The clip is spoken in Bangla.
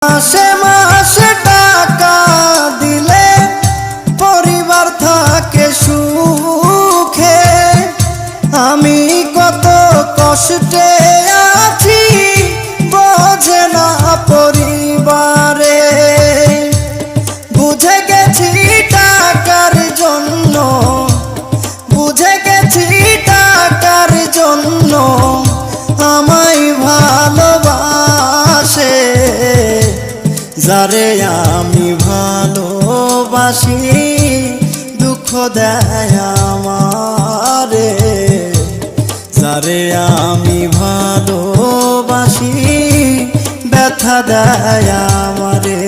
মাসে মাসে টাকা দিলে পরিবার থাকে সুখে। আমি কত কষ্টে আছি বোঝে না পরিবারে। বুঝে গেছি টাকার জন্য, বুঝে গেছি টাকার জন্য আমায় ভালোবাসে। যারে আমি ভালোবাসি দুঃখ দেয় আমারে। যারে আমি ভালোবাসি ব্যথা দেয় আমারে।